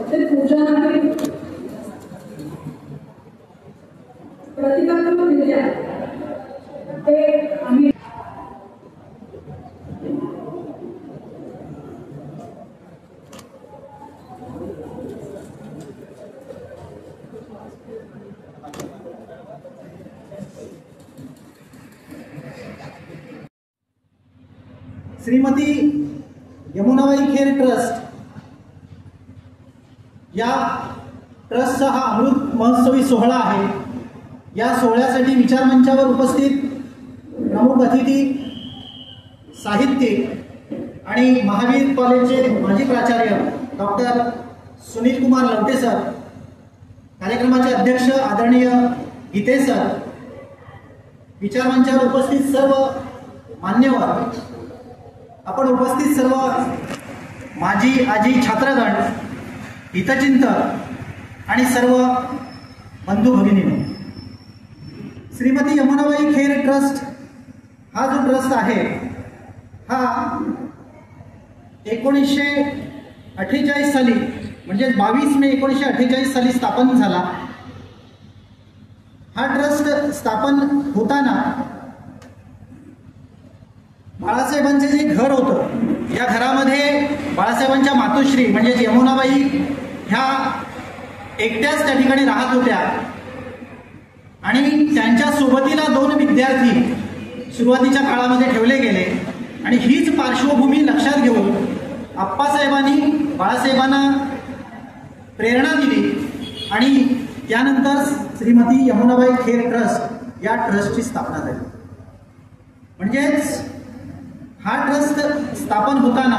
ते पूजनाने प्रतिकात्मक दिल्या ते आम्ही श्रीमती यमुनाबाई खेर ट्रस्ट या ट्रस्टचा हा अमृत महोत्सवी सोहळा आहे। या सोहळ्यासाठी विचारमंचावर उपस्थित प्रमुख अतिथी साहित्यिक आणि महावीर कॉलेजचे माजी प्राचार्य डॉक्टर सुनील कुमार लवटे सर, कार्यक्रमाचे अध्यक्ष आदरणीय गीते सर, विचारमंचावर उपस्थित सर्व मान्यवर, आपण उपस्थित सर्व माजी आजी छात्रगण, हितचिंतक आणि सर्व बंधू भगिनींनो, श्रीमती यमुनाबाई खेर ट्रस्ट हा जो ट्रस्ट आहे हा 1948 साली म्हणजे 22 मे 1948 साली स्थापन झाला। हा ट्रस्ट स्थापन होताना बाळासाहेबांचे जे घर होतं, या घरामध्ये बाळासाहेबांच्या मातोश्री म्हणजे यमुनाबाई ह्या एकट्याच त्या ठिकाणी राहत होत्या आणि त्यांच्या सोबतीला 2 विद्यार्थी सुरुवातीच्या काळामध्ये ठेवले गेले आणि हीच पार्श्वभूमी लक्षात घेऊन आप्पासाहेबांनी बाळासाहेबांना प्रेरणा दिली आणि त्यानंतर श्रीमती यमुनाबाई खेर ट्रस्ट या ट्रस्टची स्थापना झाली। म्हणजेच हा ट्रस्ट स्थापन होताना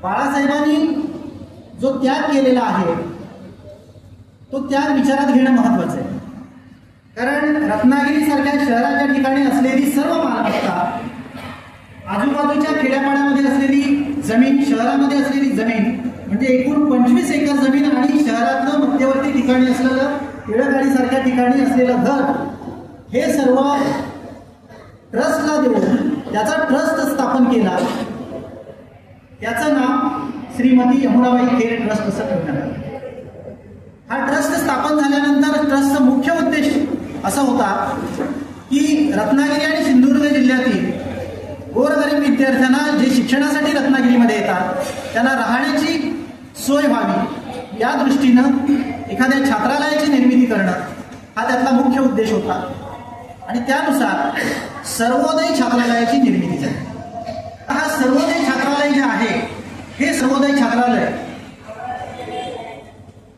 बाळासाहेबांनी जो त्याग केलेला आहे तो त्याग विचारात घेणं महत्त्वाचं आहे। कारण रत्नागिरीसारख्या शहराच्या ठिकाणी असलेली सर्व मालमत्ता, आजूबाजूच्या खेड्यापाड्यामध्ये असलेली जमीन, शहरामध्ये असलेली जमीन म्हणजे एकूण 25 एकर जमीन आणि शहरातलं मध्यवर्ती ठिकाणी असलेलं केळगाडीसारख्या ठिकाणी असलेलं घर, हे सर्व ट्रस्टला देऊन त्याचा ट्रस्ट स्थापन केला। त्याचं नाव श्रीमती यमुनाबाई खेर ट्रस्ट असं ठेवण्यात आलं। हा ट्रस्ट स्थापन झाल्यानंतर ट्रस्टचा मुख्य उद्देश असा होता की रत्नागिरी आणि सिंधुदुर्ग जिल्ह्यातील गोरगरीब विद्यार्थ्यांना जे शिक्षणासाठी रत्नागिरीमध्ये येतात त्यांना राहण्याची सोय व्हावी, या दृष्टीनं एखाद्या छात्रालयाची निर्मिती करणं हा त्यातला मुख्य उद्देश होता आणि त्यानुसार सर्वोदय छात्रालयाची निर्मिती झाली। हा सर्वोदय छात्रालय जे आहे हे सर्वोदय छात्रालय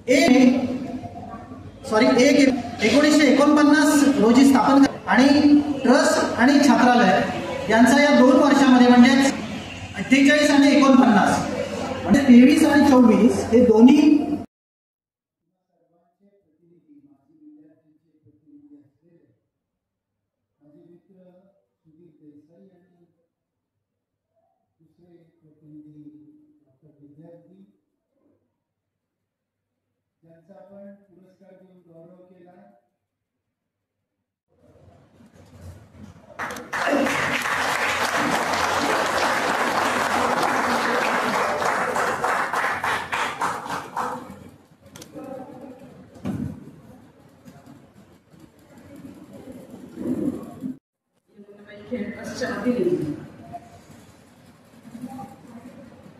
1949 रोजी स्थापन आणि ट्रस्ट आणि छात्रालय यांचा या 2 वर्षामध्ये म्हणजे 48 आणि 49 म्हणजे 23 आणि 24 हे दोन्ही ज्यांचा आपण पुरस्कार देऊन गौरव केला।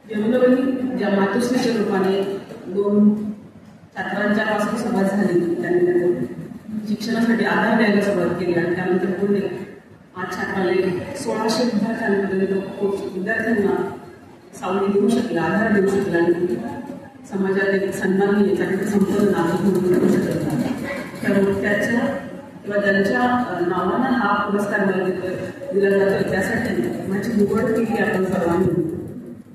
यमुनाबाई ज्या मातोश्रीच्या रूपाने 2 छात्रांच्यापासून सुरुवात झाली, त्यांनी शिक्षणासाठी आधार द्यायला सुरुवात केली आणि त्यानंतर पुढे आज छात्रालय 1600 विद्यार्थ्यांमध्ये विद्यार्थ्यांना सावली देऊ शकला, आधार देऊ शकला आणि समाजात एक सन्मान याच्याकडे संपूर्ण नागरिक म्हणून करू शकला। तर त्याच्या किंवा त्यांच्या नावानं हा पुरस्कार मला दिला जातो, त्यासाठी माझी निवड केली आपण सर्वांनी।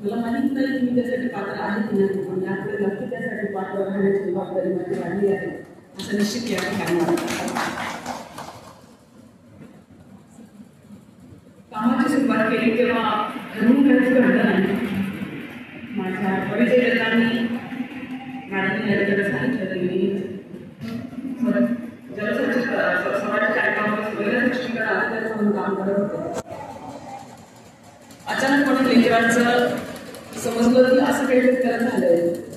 मला माहीत नाही की मी त्यासाठी पात्र आहे की नाही, पण यापुढे नक्की त्यासाठी पात्र राहण्याची जबाबदारी माझी वाढली आहे असं निश्चित या ठिकाणी वाटतं। कामाची सुरुवात केली तेव्हा घरून काहीच घडलं नाही। माझ्या परिचयकांनी मॅडमने याकडे सांगितलं की मी जलसंच समाज कार्यक्रमात वेगळ्या दृष्टीकडे म्हणून काम करत होते. अचानकपणे लेकरांचं समजलं की असं काहीतरी करत झालंय.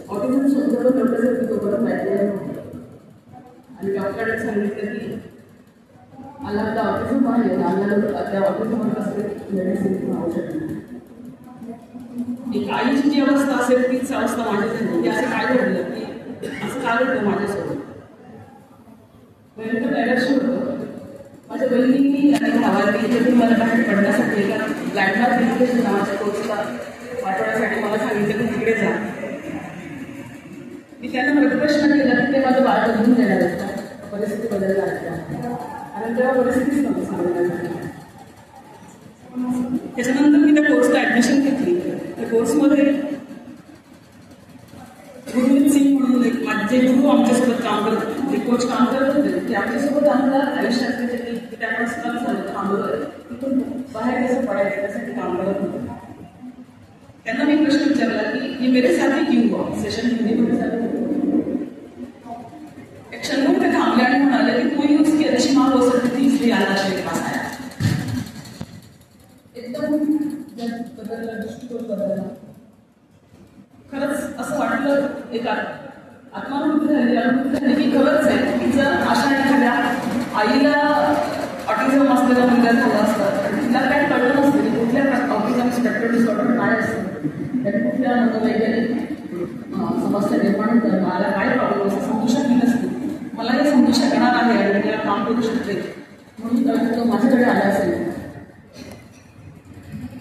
ऑटिझम शब्द म्हटल्यासारखी तो परत ऐकलेला नव्हता आणि डॉक्टरांनी सांगितलं की आम्हाला ऑटिझम आहे, आम्हाला त्या ऑटिझमवर असं मेडिसिन किंवा औषध नाही. एक आईची जी अवस्था असेल तीच अवस्था माझी झाली की असं काय घडलं की असं काय घडलं माझ्यासोबत. भयंकर डायरेक्शन होतं. माझ्या बहिणींनी आणि भावांनी इथे मला बाहेर पडण्यासाठी एका लँडमार्क एज्युकेशन नावाच्या कोर्सला पाठवण्यासाठी मला सांगितलं की तिकडे जा. मी त्यांना प्रश्न केला की ते माझं बाळ बदलून देणार आहेत का, परिस्थिती बदलणार आहेत का, आणि तेव्हा परिस्थितीच नव्हती सांगण्यासाठी. त्याच्यानंतर मी त्या कोर्सला ॲडमिशन घेतली. त्या कोर्समध्ये गुरमीत सिंग म्हणून एक माझे गुरु आमच्यासोबत काम करत, जे कोच काम करत होते ते आमच्यासोबत आम्हाला आयुष्यात की त्यामुळे स्टक झालं, थांबवलं, तिथून बाहेर कसं पडायचं त्यासाठी काम करत होते. त्यांना मी प्रश्न विचारला की मेरे साथी क्यों हुआ, सेशन हिंदीमध्ये झालं. एक क्षण ते थांबले आणि म्हणाले की कोई उसकी अच्छी माँ हो सकती थी इसलिए अल्लाह मेरे पास आया. एकदम बदलला, दृष्टिकोन बदलला. खरंच असं वाटलं, एक आत्मानुभूती झाली की खरंच आहे की जर अशा एखाद्या आईला ऑटिझम असलेला मुलगा झाला असता आणि तिला काय कळलं नसतं की कुठल्या ऑटिझम स्पेक्ट्रम डिसऑर्डर काय असतं, त्याने कुठल्या मनोवैज्ञानिक समस्या निर्माण होतात, मला काय प्रॉब्लेम असं समजू शकली नसते. मला हे समजू शकणार आहे आणि मी याला काम करू शकते म्हणून तो माझ्याकडे आला असेल.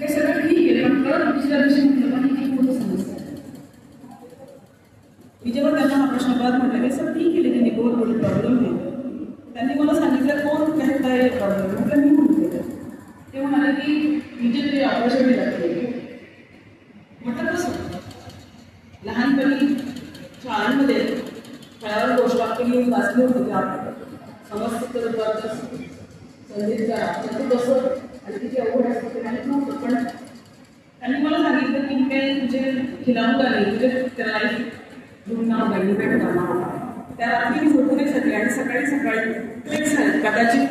हे सगळं ठीक आहे, पण परत दुसऱ्या दिवशी म्हटलं पण ही खूप समस्या आहे. मी जेव्हा त्यांना हा प्रश्न परत म्हटलं की सर ठीक आहे लेकिन बहुत बड़ी प्रॉब्लेम आहे. त्यांनी मला सांगितलं कोण कहता है प्रॉब्लेम, म्हटलं मी म्हणते. ते म्हणाले की तुझे ते ऑपरेशन लागते. म्हटलं कसं. लहानपणी शाळांमध्ये फळावर गोष्ट घेऊन वाचली होती की आपण समस्त संगीत करा त्याचं कसं आणि किती अवघड असतं ते माहीत नव्हतं. पण त्यांनी मला सांगितलं की काय तुझे खिलावून नाही, तुझे त्याला ढूंढणं बेनिफिट करणार. त्या रात्री मी झोपू नाही शकले आणि सकाळी तेच झालं. कदाचित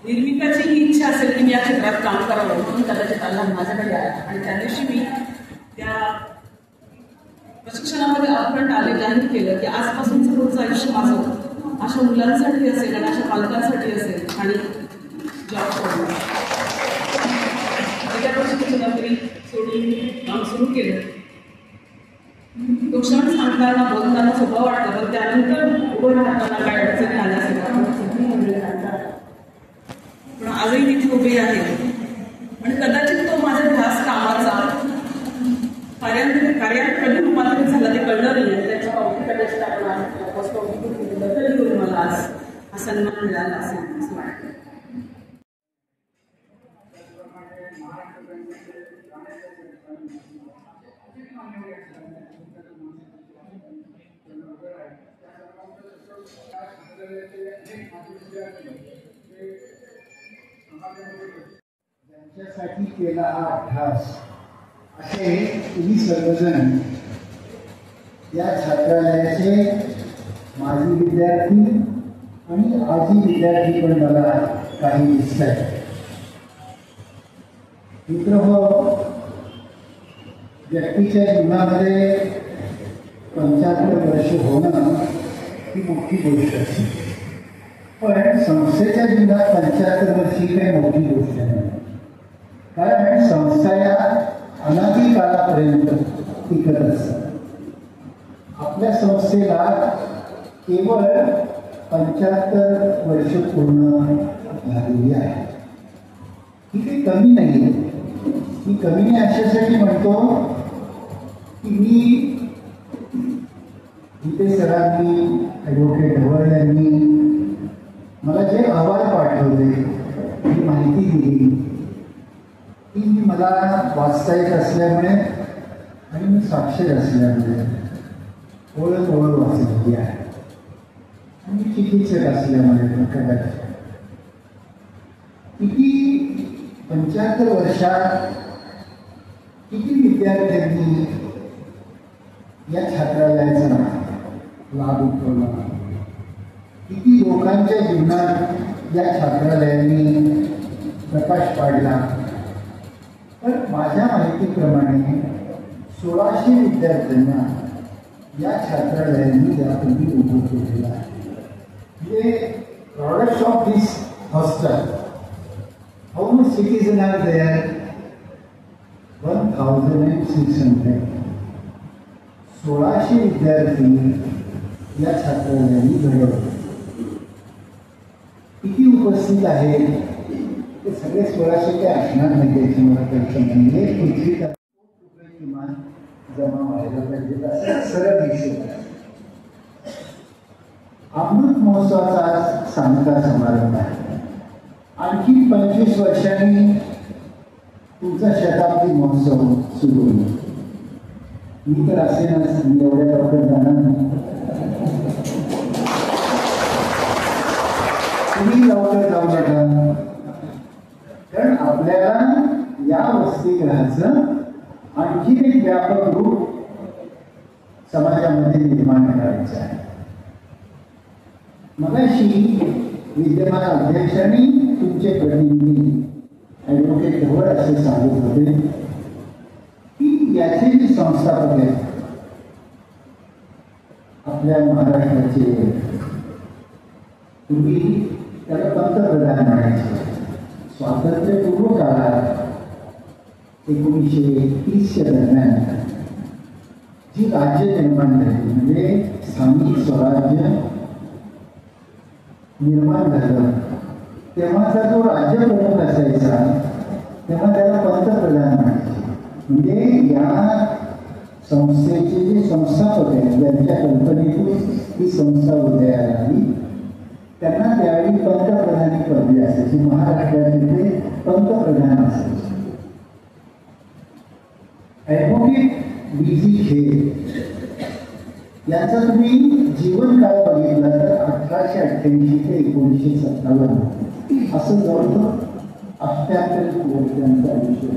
निर्मिकाची ही इच्छा असेल की मी या क्षेत्रात काम करावं म्हणून कदाचित अल्लाह माझ्याकडे आला. आणि त्या दिवशी मी त्या प्रशिक्षणामध्ये अपफ्रंट आले, जाहीर केलं की आजपासूनचं पुढचं आयुष्य माझं अशा मुलांसाठी असेल आणि अशा पालकांसाठी असेल आणि जॉब करून एका प्रशिक्षण नोकरी सोडून काम सुरू केलं. तो क्षण सांगताना बोलताना सोपा वाटतं, पण त्यानंतर उभं राहताना काय अडचणी आल्या असेल पण आजही तिथे उभी आहे. आणि कदाचित तो माझ्या ध्यास कामाचा कार्यात कधी रूपांतरित झाला ते कळलं नाही. त्याच्या कदाचित आपण तरी मला आज हा सन्मान मिळाला असेल असं वाटतं. ज्यांच्यासाठी केला हा अभ्यास असे तुम्ही सर्वजण या छात्रालयाचे माजी विद्यार्थी आणि आजी विद्यार्थी पण मला काही दिसत आहेत. मित्रहो, व्यक्तीच्या जीवनामध्ये 75 वर्ष होणं ही मोठी गोष्ट असते, पण संस्थेच्या जीवनात 75 वर्ष ही काही मोठी गोष्ट नाही. कारण संस्था या अनादी काळापर्यंत टिकत असतात. आपल्या संस्थेला केवळ 75 वर्ष पूर्ण झालेली आहे. ही काही कमी नाही. ही कमी नाही अशासाठी म्हणतो की मी गीते सरांनी, ॲडव्होकेट ढवळ यांनी मला जे अहवाल पाठवले, ही माहिती दिली, ती मला वाचता येत असल्यामुळे आणि मी साक्षर असल्यामुळे ओळख वाचलेली आहे. आणि चिकित्सक असल्यामुळे कदाचित किती 75 वर्षात किती विद्यार्थ्यांनी या छात्रालयाचा लाभ उठवला, किती लोकांच्या जीवनात या छात्रालयांनी प्रकाश पाडला. तर माझ्या माहितीप्रमाणे 1600 विद्यार्थ्यांना या छात्रालयांनी यापूर्वी उभं केलेलं आहे. म्हणजे products of this hostel, how much citizen are there? 1600. 1600 विद्यार्थी या छात्रालयांनी घडवले. किती उपस्थित आहेत ते सगळे 1600 ते असणार नाही, त्याची मला कल्पना म्हणजे किती किमान जमा व्हायला पाहिजे असं सरळ दिसत. अमृत महोत्सवाचा सांगता समारंभ आहे. आणखी 25 वर्षांनी तुमचा शताब्दी महोत्सव सुरू होईल. मी तर असेनच, मी एवढ्या लवकर जाणार नाही. तुम्ही लवकर जाऊ नका, कारण आपल्याला या वसतिगृहाचं आणखी एक व्यापक रूप समाजामध्ये निर्माण करायचं आहे. मगाशी विद्यमान अध्यक्षांनी तुमचे प्रतिनिधी ॲडव्होकेट ढवळ असे सांगत होते की याचे जे संस्थापक आहेत आपल्या महाराष्ट्राचे, तुम्ही त्याला पंतप्रधान म्हणायचे. स्वातंत्र्यपूर्व काळात 1930च्या दरम्यान जी राज्य निर्माण झाली, म्हणजे स्थानिक स्वराज्य निर्माण झालं, तेव्हाचा जो राज्यप्रमुख असायचा तेव्हा त्याला पंतप्रधान म्हणायचे. म्हणजे या संस्थेचे जे संस्थापक आहेत, ज्यांच्या कल्पनेतून ही संस्था उदयाला आली, त्यांना त्यावेळी पंतप्रधानी पदवी असायची. महाराष्ट्राचे ते पंतप्रधान असायचे. ॲडव्होकेट BG खेर यांचा तुम्ही जीवनकाळ बघितला तर 1888 ते 1957 असं जवळजवळ 78 वर्षांचं आयुष्य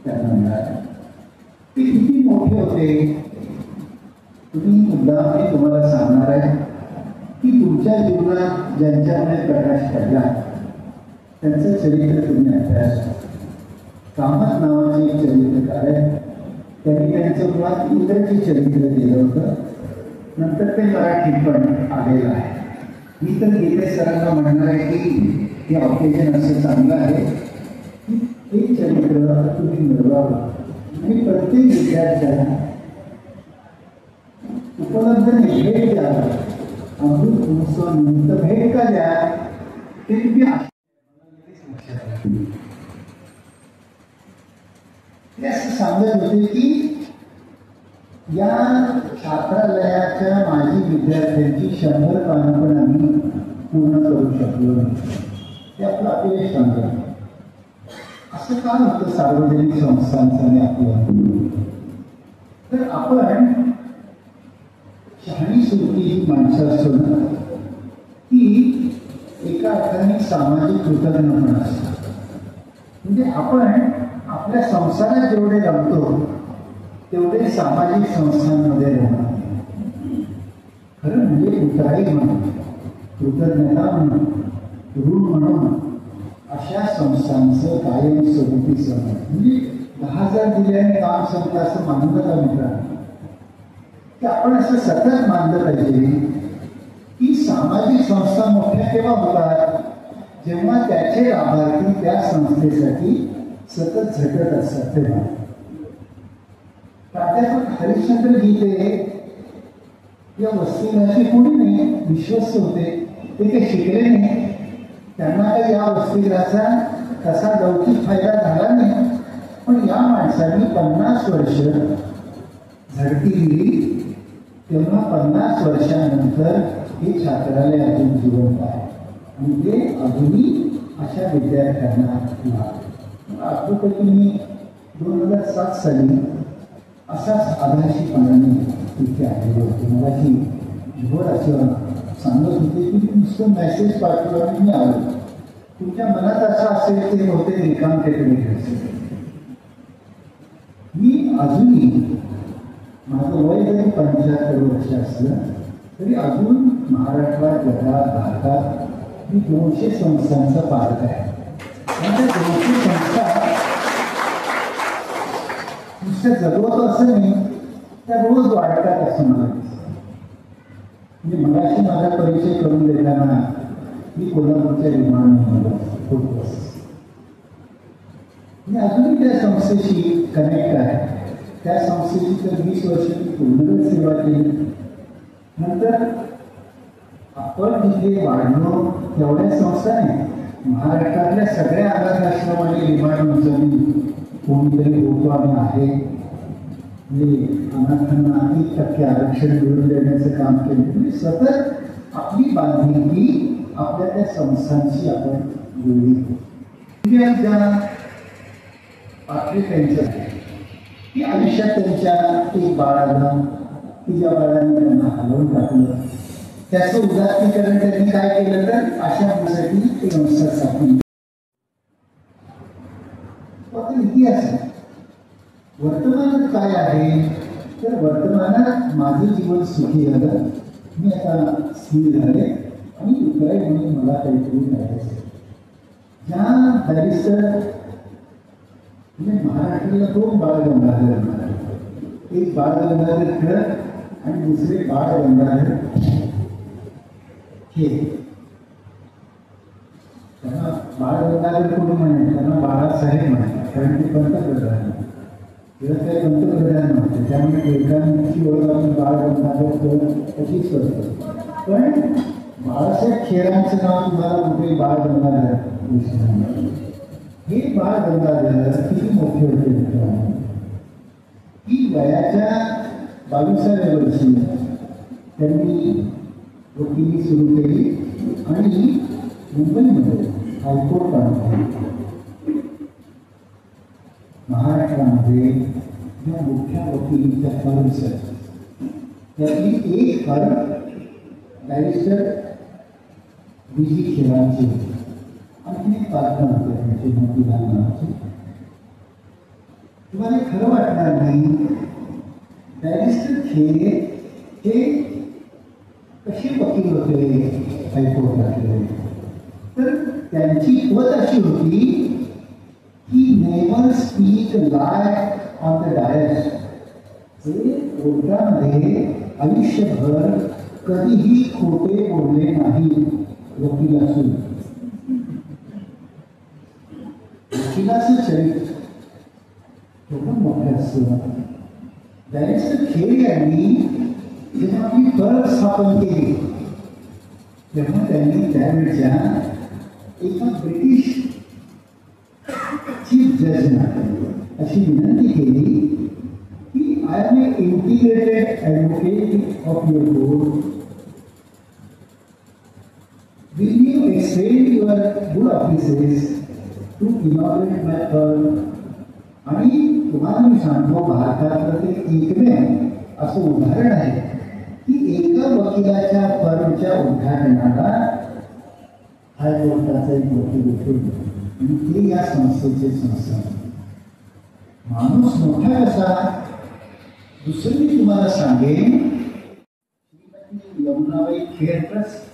त्यांना मिळालं. ते किती मोठे होते तुम्ही मुद्दा मी तुम्हाला सांगणार आहे की तुमच्या जीवनात ज्यांच्यामुळे प्रकाश पडला त्यांचं चरित्र तुम्ही अभ्यास. कामत नावाचे एक चरित्रकार आहे, त्यांनी त्यांचं मुळात इंग्रजी चरित्र दिलं होतं, नंतर ते मराठीत पण आलेलं आहे. मी तर गीते सरांना म्हणणार आहे की हे ऑकेजन असं चांगलं आहे की हे चरित्र तुम्ही मिळवावं आणि प्रत्येक विद्यार्थ्याला उपलब्ध भेट द्यावं. अमृत महोत्सव निमित्त भेट का द्या ते तुम्ही असं सांगत होते की या छात्रालयाच्या माजी विद्यार्थ्यांची 100 पानं पण आम्ही पूर्ण करू शकलो नाही. ते आपलं अपयश सांगत. असं का होतं सार्वजनिक संस्थांचं आणि आपलं? तर आपण शहाणी सुरती ही माणसं असतो ना, ती एका अर्थाने सामाजिक कृतज्ञ पण असतो. म्हणजे आपण आपल्या संसारात जेवढे रमतो तेवढे सामाजिक संस्थांमध्ये राहणार. खरं म्हणजे उतराई म्हणून, कृतज्ञता म्हणून, ऋण म्हणून अशा संस्थांचं कायमस्वरूपी सहन. म्हणजे 10,000 दिल्याने काम संपलं असं मानलं का मित्रांनो? की आपण असं सतत मानलं पाहिजे की सामाजिक संस्था मोठ्या केव्हा होतात जेव्हा त्याचे लाभार्थी त्या संस्थेसाठी सतत झटत असतात तेव्हा. प्राध्यापक हरिश्चंद्र गीते या वसतिगृहाचे कोणी नाही, विश्वस्त होते. ते काही शिकले नाही, त्यांना काही या वसतिगृहाचा तसा लौकिक फायदा झाला नाही. पण या माणसांनी 50 वर्ष झडती दिली, तेव्हा 50 वर्षानंतर हे छात्रालय अजून जिवंत आहे आणि ते अजूनही अशा विद्यार्थ्यांना लाभ. आठवतं मी 2007 साली असाच आधारशीपणाने तिथे आलेले होते. मला ही झोड असं सांगत होते की नुसतं मेसेज पाठवला आणि मी आलो. तुमच्या मनात असं असेल ते होते रिकाम टेकडे घ्यायचे. मी अजूनही माझं वय जरी 75 वर्ष असलं तरी अजून महाराष्ट्रात, जगात, भारतात मी 200 संस्थांचा पालक आहे. आणि त्या 200 संस्था नुसत्या जगवतो असं नाही, त्या रोज वाढतात असं मला दिसतं. म्हणजे मगाशी माझा परिचय करून देताना मी कोल्हापूरच्या विमानामध्ये होतो. मी अजूनही त्या संस्थेशी कनेक्ट आहे. त्या संस्थेची तर 20 वर्ष मी पूर्ण सेवा केली. नंतर आपण जिथे वाढलो तेवढ्या संस्था नाही, महाराष्ट्रातल्या सगळ्या अनाथ आश्रमाने विमान उचलली. कोणीतरी होतो आणि आहे म्हणजे अनाथांना 1% आरक्षण मिळवून देण्याचं काम केलं. म्हणजे सतत आपली बांधिलकी आपल्या त्या संस्थांशी आपण जोडली. ज्या पात्री त्यांचं की आयुष्यात त्यांच्या एक बाळ आलं की ज्या बाळाने त्यांना हलवून टाकलं, त्याचं उदात्तीकरण त्यांनी काय केलं तर अशा मुलासाठी ते संस्था स्थापन. इतिहास आहे. वर्तमानात काय आहे तर वर्तमानात माझं जीवन सुखी झालं. मी आता स्थिर झाले आणि उत्तराई म्हणून मला काहीतरी करायचं. ज्या बॅरिस्टर म्हणजे महाराष्ट्राला 2 बाळ गंगाधर, एक बाळ गंगाधर टिळक आणि दुसरे बाळ गंगाधर हे. त्यांना बाळ गंगाधर कोणी म्हणे, त्यांना बाळासाहेब म्हणे, कारण ते पंतप्रधान. टिळक काही पंतप्रधान नव्हते, त्यामुळे टिळकांची ओळख आपण बाळ गंगाधर टिळक अशीच करतो. पण बाळासाहेब खेरांचं नाव तुम्हाला कुठे बाळ गंगाधर दिसणार. हे बाळ गंगाधर किती मोठे होते की वयाच्या 22व्या वर्षी त्यांनी वकिली सुरू केली आणि मुंबईमध्ये हायकोर्ट आणले. महाराष्ट्रामध्ये ज्या मोठ्या वकिलीच्या फर्म्स आहेत त्यातली एक फर्म बॅरिस्टर BG खेरांची होती. आणखी एक पार्टनर होते त्यांची मोतीलाल नावाची. तुम्हाला खरं वाटणार नाही, बॅरिस्टर खेरे हे कसे वकील होते हायकोर्टातले, तर त्यांची पद अशी होती की never speak lie on the dais. ते कोर्टामध्ये आयुष्यभर कधीही खोटे बोलले नाही. वकील असून वकिलाचं चरित्र खूप मोठं असतं. बॅरिस्टर खेर यांनी जेव्हा आपली फर्म स्थापन केली तेव्हा त्यांनी त्यावेळच्या एका ब्रिटिश चीफ जजना अशी विनंती केली की I am a integrated advocate of your court. Will you extend your good offices to inaugurate my firm? आणि तुम्हाला मी सांगतो, भारतातलं ते एकमेव असं उदाहरण आहे की एका वकिलाच्या फर्मच्या उद्घाटनाला हायकोर्टाचा एक वकील होते आणि ते या संस्थेचे संस्थापक. माणूस मोठा कसा. दुसरी मी तुम्हाला सांगेन, यमुनाबाई खेर ट्रस्ट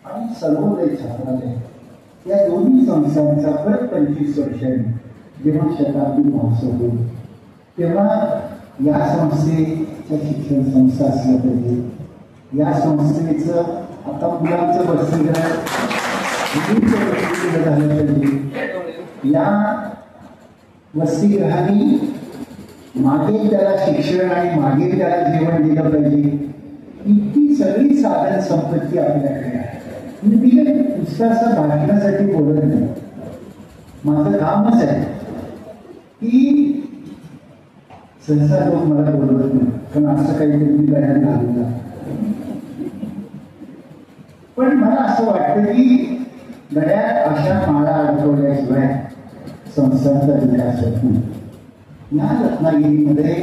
आणि सर्वोदय छात्रालय या दोन्ही संस्थांचा परत 25 वर्षांनी जेव्हा शताब्दी महोत्सव होईल तेव्हा या संस्थेच्या शिक्षण संस्था असल्या पाहिजे. या संस्थेचं आता मुलांचं वसतिगृह झालं पाहिजे. या वसतिगृहाने मागे त्याला शिक्षण आणि मागे त्याला जेवण दिलं पाहिजे. इतकी सगळी साधन संपत्ती आपल्याकडे आहे. मी नुसतं भाषणासाठी बोलत नाही. माझं कामच आहे की सहसा लोक मला बोलवत नाही, पण असं काहीतरी मी करायला लागलं. पण मला असं वाटतं की गळ्यात अशा माळा अडकवल्याशिवाय संस्थांचा विकास होत नाही. या रत्नागिरीमध्ये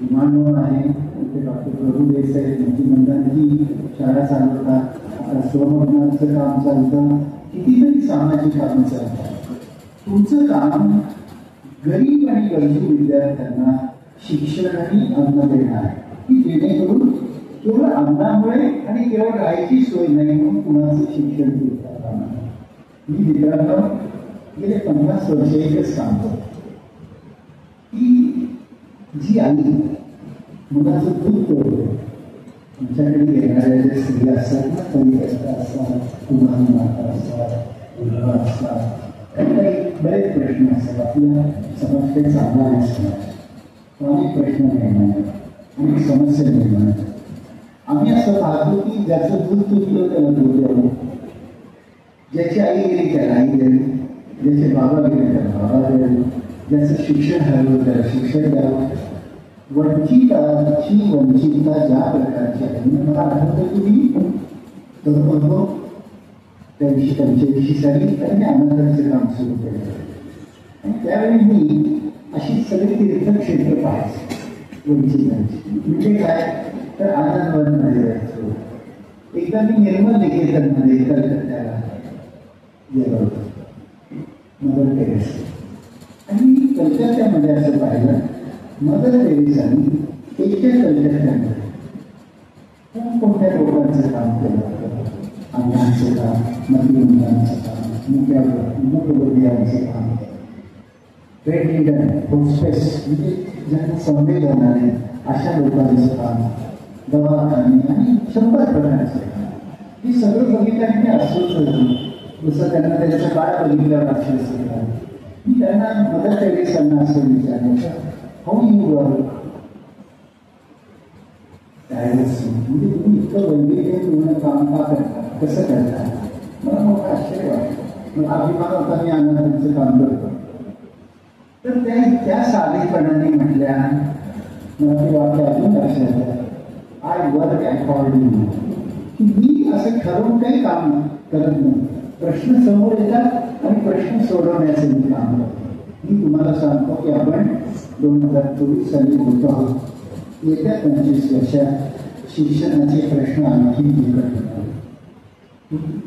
विमानतळ आहे, तिथे डॉक्टर प्रभू देसाई मंत्रिमंडळाची शाळा चालवतात. स्वमग्नाचं काम चालतं, कितीतरी सामाजिक कामं चालतात. तुमचं काम गरीब आणि गरजू विद्यार्थ्यांना शिक्षण आणि अन्न देणं आहे की जेणेकरून केवळ अन्नामुळे आणि केवळ राहायची सोय नाही म्हणून कुणाचं शिक्षण घेतात. मी मित्रांनो गेले 50 वर्ष एकच काम करतो की जी आई मुलाचं दूध तोडतो, आमच्याकडे येणाऱ्या ज्या स्त्रिया असतात ना, कविता असतात, कुमार माता असतात, मुलगा असतात, काही बरेच प्रश्न असतात. आपल्या समाज काही चांगला नसणार, अनेक प्रश्न निर्माण, अनेक समस्या निर्माण. आम्ही असं पाहतो की ज्याचं दूध तुटलं त्याला दूध द्यावं, ज्याची आई गेली त्याला आई द्यावी, ज्याचे बाबा गेले त्याला बाबा द्यावे, ज्याचं शिक्षण हरवलं त्याला शिक्षण द्यावं. वंचिताची वंचितता ज्या प्रकारची आहे, मला आठवतं की मी 1985 साली त्यांनी अनाथांचं काम सुरू केलं आणि त्यावेळी मी अशी सगळी तीर्थक्षेत्र पाहायचो वंचितांची. म्हणजे काय तर आनंदवनमध्ये जायचो. एकदा मी निर्मल निकेतनमध्ये कलकत्त्याला गेलो होतो, मदर टेरेसा. आणि मी कलकत्त्यामध्ये असं पाहिलं, मदर टेरेसांनी एकट्या कलकत्त्यामध्ये कोणत्या लोकांचं काम केलं होतं. अंधांचं काम, मध्यमुलांचं काम, मूकबधिरांचं काम, बेडरिडन, होस्टेस म्हणजे ज्यांना संवेदन आहे अशा लोकांचं काम, दवाखाने आणि 100 प्रकारचं काम. हे सगळं बघितलं मी अस्वस्थ होतो. जसं त्यांना त्यांचं बाळ बघितल्यावर अस्वस्थ होतं. मी त्यांना मदर टेरेसांना असं विचारायचं, हाऊ यू वर्क? त्यावेळेस म्हणजे तुम्ही इतकं वैविध्यपूर्ण काम का करता, कसं करता? मला मोठं आश्चर्य वाटतं. मला अभिमान होता मी अनाथांचं काम करतो. तर त्या साधेपणाने म्हटल्या, मला ते वाक्य अजून लक्षात आहे, आय वर्क अकॉर्डिंग. की मी असं ठरवून काही काम करत नाही. प्रश्न समोर येतात आणि प्रश्न सोडवण्याचं मी काम करतो. मी तुम्हाला सांगतो की आपण 2024 साली होतो आहोत. येत्या 25 वर्षात शिक्षणाचे प्रश्न आणखी बिकट होतात.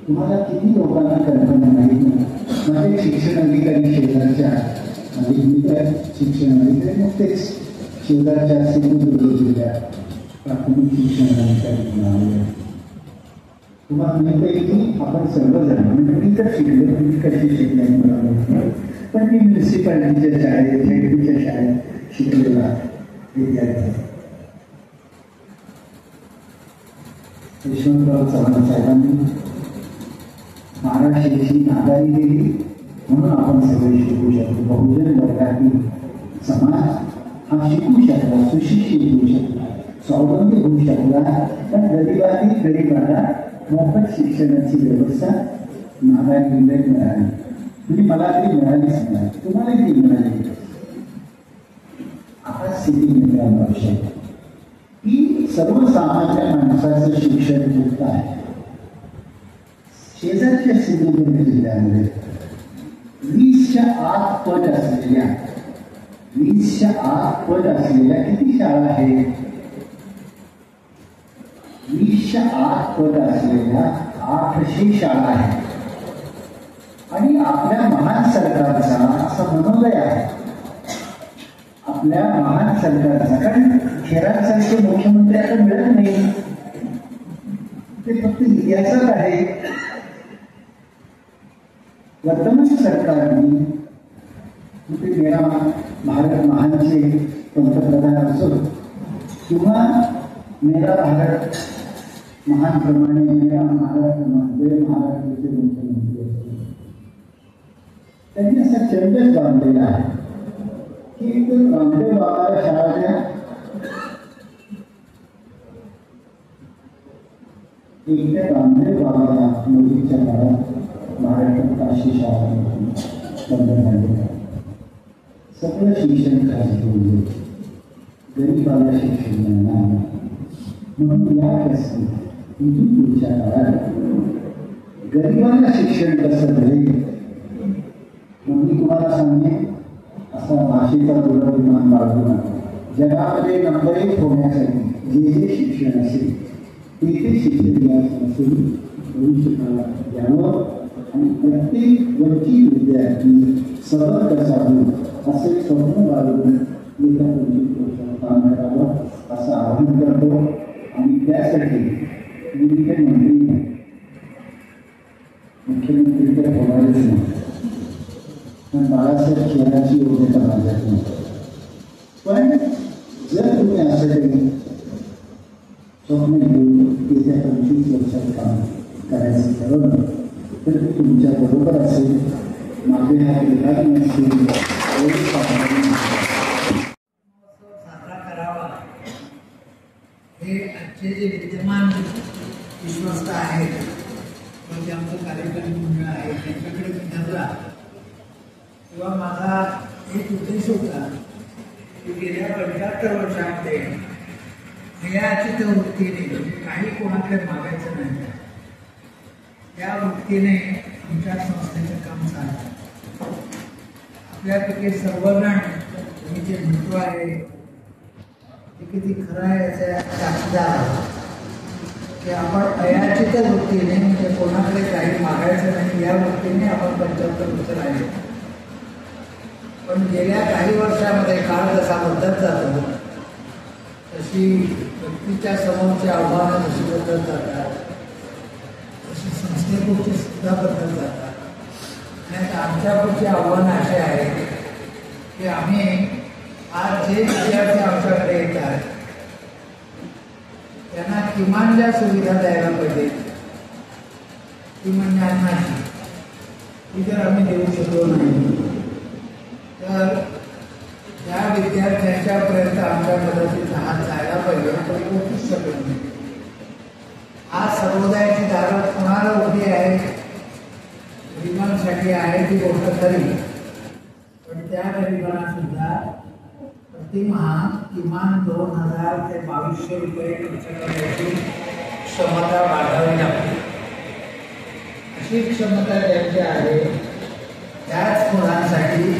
तुम्हाला किती लोकांना कल्पना माहीत नाही. माझे शिक्षण अधिकारी शेजारच्या शिक्षण अधिकारी नुकतेच शेजारच्या सिंधुदुर्ग जिल्ह्यात प्राथमिक शिक्षण अधिकारी मिळाले. तुम्हाला माहिती आहे की आपण सर्वजण म्हणजे मी तर शिकलो, तुम्ही कशी शिकले मला, पण मी म्युन्सिपालिटीच्या शाळेत, झेडपीच्या शाळेत शिकलेला विद्यार्थी. यशवंतराव चव्हाण साहेबांनी महाराष्ट्राची नादारी दिली म्हणून आपण सगळे शिकू शकतो. बहुजन वर्गातील समाज हा शिकू शकला, सुशिक्षित होऊ शकला, स्वावलंबी होऊ शकला. पण गरिबातील गरिबाला मोफत शिक्षणाची व्यवस्था नादारीमुळे मिळाली. म्हणजे मला ती मिळालीच नाही, तुम्हाला ती मिळाली. आता स्थिती मित्रांनो अशी की सर्वसामान्य माणसाचं शिक्षण मुक्त आहे. शेजारच्या सिंधुदुर्ग जिल्ह्यामध्ये 20च्या आत पट असलेल्या 20च्या आत पट असलेल्या किती शाळा आहेत? 20च्या आत पट असलेल्या 800 शाळा आहेत. आणि आपल्या महान सरकारचा असा मनोदय आहे, आपल्या महान सरकारचा, कारण खेळांसारखे मुख्यमंत्री आता मिळत नाही, ते फक्त इतिहासात आहे. वर्तमान सरकारने ते मेरा भारत महानचे पंतप्रधान असो किंवा मेरा भारत महान प्रमाणे मेरा महाराष्ट्र महाराष्ट्राचे मुख्यमंत्री असो, त्यांनी असा चंदच बांधलेला आहे की रामदेव बाबाला शाळा द्या, एकट्या रामदेव बाबाला मोदीच्या काळात महाराष्ट्रात काशी शाळा बंद झाली. सगळं शिक्षण खाजगी होईल, गरीबाला शिक्षण मिळणार. म्हणून या प्रश्नी पुढच्या काळात गरीबाला शिक्षण कसं मिळेल. मग मी तुम्हाला सांगेन, असा भाषेचा दुर्विमान बाळगून जगामध्ये नंबर 1 होण्यासाठी जे शिक्षण असेल ते शिक्षण भविष्यकाळात द्यावं आणि प्रत्येक वंचित विद्यार्थी सबल कसा होईल असे स्वप्न बाळगून येत्या 25 वर्षात काम करावं असं आवाहन करतो. आणि त्यासाठी मी तिथे मंत्री नाही, मुख्यमंत्री तर होणारच नाही, पण बाळासाहेब खेळाची योग्यता माझ्यात नाही. पण जर तुम्ही असं काही स्वप्न घेऊन येत्या 25 वर्षात काम करायचं ठरवलं तर मी तुमच्या बरोबर असेल, मागे हा विभाग नसेल. साजरा करावा हे आजचे जे विद्यमान विश्वस्त आहेत किंवा जे आमचं कार्यक्रम मंडळ आहे त्यांच्याकडे मी धरला तेव्हा माझा एक उद्देश होता की गेल्या 75 वर्षामध्ये हयाची वृत्तीने काही कोणाकडे मागायचं नाही, त्या वृत्तीने आमच्या संस्थेचं काम चालतं. आपल्यापैकी सर्वजण मी जे म्हणतो आहे ते किती खरं आहे याचा साक्षीदार की आपण अयाचित वृत्तीने म्हणजे कोणाकडे काही मागायचं नाही या वृत्तीने आपण 75 वर्ष राहिले. पण गेल्या काही वर्षामध्ये काळ जसा बदलत जातो तशी व्यक्तीच्या समोरची आव्हानं जशी बदलत जातात तशी संस्थेपुढची सुद्धा बदलत जातात. आणि आमच्या पुढची आव्हानं असे आहे की आम्ही आज जे विद्यार्थी आमच्याकडे येतात त्यांना किमान ज्या सुविधा द्यायला पाहिजे ती म्हणजे अन्नाची, ती जर आम्ही देऊ शकलो नाही तर त्या विद्यार्थ्यांच्यापर्यंत आमच्या मदतीचा हात जायला पाहिजे तर पोहोचूच शकत नाही. आज सर्वोदयाची दारं कोणाला उभी आहे, गरिबांसाठी आहे ती गोष्ट खरी, पण त्या गरिबांना सुद्धा प्रतिमाह किमान 2000 ते 2200 रुपये खर्च करण्याची क्षमता वाढवावी लागते. अशी क्षमता द्यायची आहे. त्याच मुलांसाठी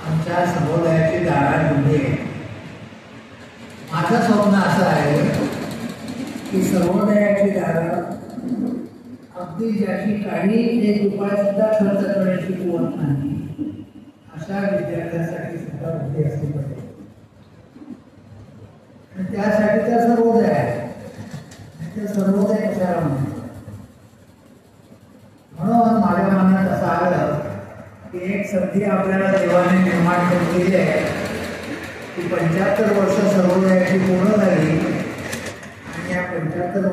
आमच्या सर्वोदयाची दारं उभी आहे. माझं स्वप्न असं आहे की सर्वोदयाची दारं अगदी ज्याची काही 1 रुपया सुद्धा खर्च करण्याची कुवत नाही अशा विद्यार्थ्यांसाठी सुद्धा उभी असली पाहिजे. आणि त्यासाठी त्या सर्वोदय आहे. त्या सर्वोदय कशाला म्हणतो म्हणून माझ्या मनात असं आलं की एक संधी आपल्याला देवाने निर्माण केलेली आहे की 75 वर्ष सर्वोदयाची पूर्ण झाली आणि या 75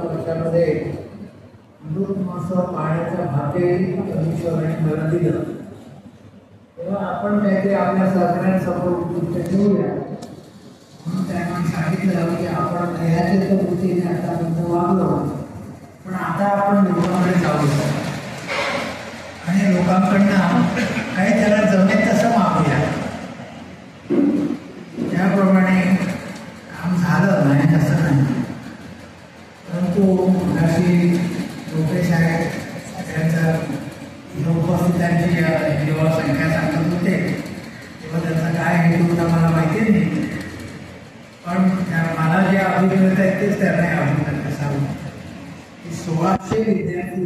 वर्षामध्ये अमृत महोत्सव पाहण्याचं भाग्य परमेश्वराने मला दिलं. तेव्हा आपण काहीतरी आपल्या सहकार्यांसमोर उद्दिष्ट ठेवूया म्हणून त्यांनी सांगितलं की आपण ध्येयाच्या वृत्तीने आतापर्यंत वागलो, पण आता आपण लोकांकडे जाऊया आणि लोकांकडनं काही त्याला जमेल तसं मागूया. त्याप्रमाणे काम झालं नाही तसं नाही, परंतु मगाशी लोकेश आहे त्यांचा उपस्थितांची जेव्हा संख्या सांगत होते तेव्हा त्याचा काय हेतू होता मला माहिती नाही, पण मला जे अभिप्रेत आहेत तेच त्यांना अभिप्रेत असावं की 1600 विद्यार्थी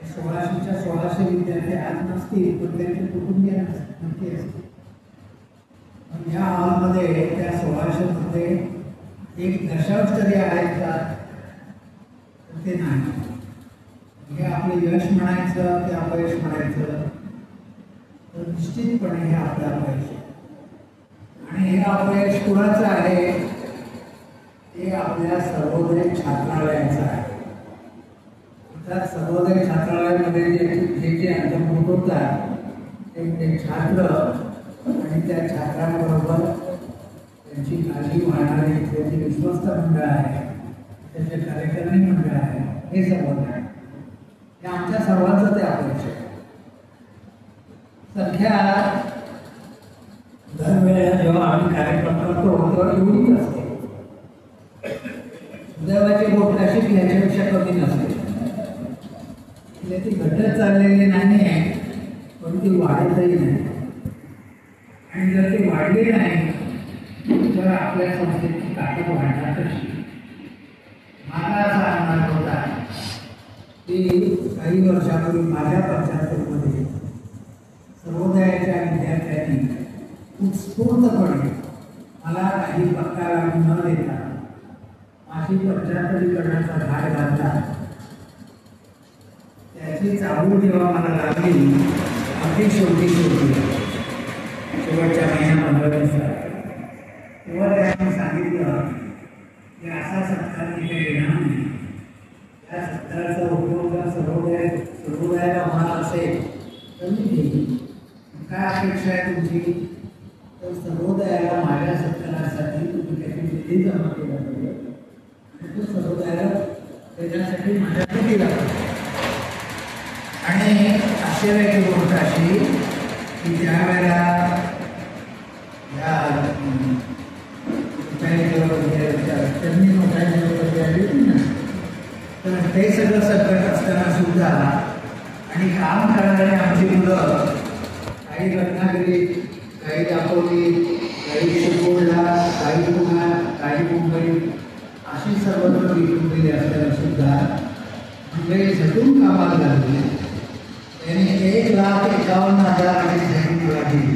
1600 विद्यार्थी आज नसतील पण त्यांचे कुटुंबीय नक्की असतील. पण या हॉलमध्ये त्या 1600 मध्ये एक दशांश तरी आहेत का तर ते नाही. हे आपलं यश म्हणायचं ते अपयश म्हणायचं तर निश्चितपणे हे आपलं अपयश. आणि हे अपयश कुणाचं आहे ते आपल्या सर्वोदय छात्रालयाचं आहे. त्या सर्वोदय छात्रालयामध्ये जे अंतर्भूत होतात ते छात्र आणि त्या छात्रांबरोबर त्यांची काळजी वाढणारी त्याची विश्वस्त मंडळ आहे, त्याचे कार्यकारिणी मंडळ आहे, हे सर्वोदय हे आमच्या सर्वांचं ते अपयश आहे. संख्या दरवेळेला जेव्हा आम्ही कार्यक्रम करतो तेव्हा एवढीच असते. देवाची गोष्ट अशी की ह्याच्यापेक्षा कमी नसते. ती घटत चाललेली नाही आहे पण ती वाढतही नाही. आणि जर ती वाढली नाही तर आपल्या संस्थेची ताकद वाढणार कशी. मला असा अंदाज होता की काही वर्षापूर्वी माझ्या 75 मध्ये सर्वोदयाच्या विद्यार्थ्यांनी उत्स्फूर्तपणे मला काही पक्का लाभ न देता माझी 75 घाट घातला. त्याची चाहूल जेव्हा मला लागली अगदी शेवटच्या महिन्या 15 दिवसात, तेव्हा त्यांनी सांगितलं की असा सत्कार तिथे येणार नाही. त्या सत्काराचा उपयोग जर सर्वोदयाला होणार असेल तर मी घेईन. काय अपेक्षा आहे तुमची? तर सर्वोदयाला माझ्या सत्कारासाठी तुम्ही त्याची निधी जमा केला पाहिजे आणि तो सर्वोदयाला त्याच्यासाठी माझ्याकडे दिला पाहिजे. आणि आश्चर्याची गोष्ट अशी की त्यावेळेला या त्यांनी नोटाईवरती आली होती ना, तर ते सगळं संकट असताना सुद्धा आणि काम करणारे आमची मुलं काही रत्नागिरीत, काही दापोली, काही चिपळूणला, काही पुण्यात, काही मुंबईत अशी सर्वत्र विकून गेली असताना सुद्धा म्हणजे झटून कामाला लागली. त्यांनी 1,51,000 आणि झटून दिली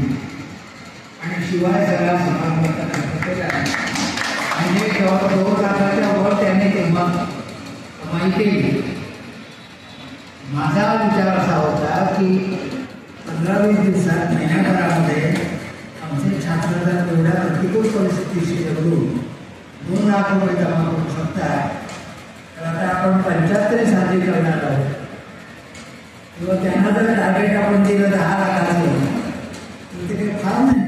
आणि शिवाय सगळा समारंभाचा खर्च केला. म्हणजे 2 लाखाच्या वर त्यांनी तेव्हा कमाई केली. माझा विचार असा होता की 15-20 दिवसात, महिन्याभरामध्ये आमचे छात्र जर एवढ्या प्रतिकूल परिस्थितीशी लढून 2 लाख रुपये जमा करू शकतात, तर आता आपण 75 साजरी करणार आहोत. किंवा त्यांना जर टार्गेट आपण दिलं 10 लाखाचं, तर ते काही फार नाही.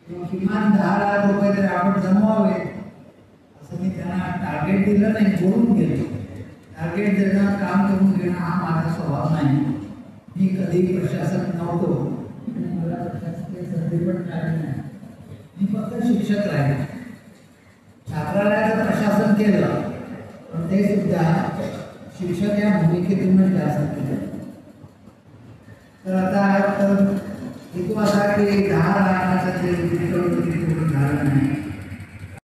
किंवा किमान 10 लाख रुपये तरी आपण जमवावे असं मी त्यांना टार्गेट दिलं नाही, बोलून गेलो. टार्गेट देणं, काम करून घेणं हा माझा स्वभाव नाही. मी कधी प्रशासक नव्हतो, मला प्रशासकीय संधी पण मिळाली नाही. मी फक्त शिक्षक राहिले. छात्रालयाचं प्रशासन केलं, पण ते सुद्धा शिक्षक या भूमिकेतूनच जास्त केलं. तर आता हेतू असा की 10 लाखाचं ते झालं नाही.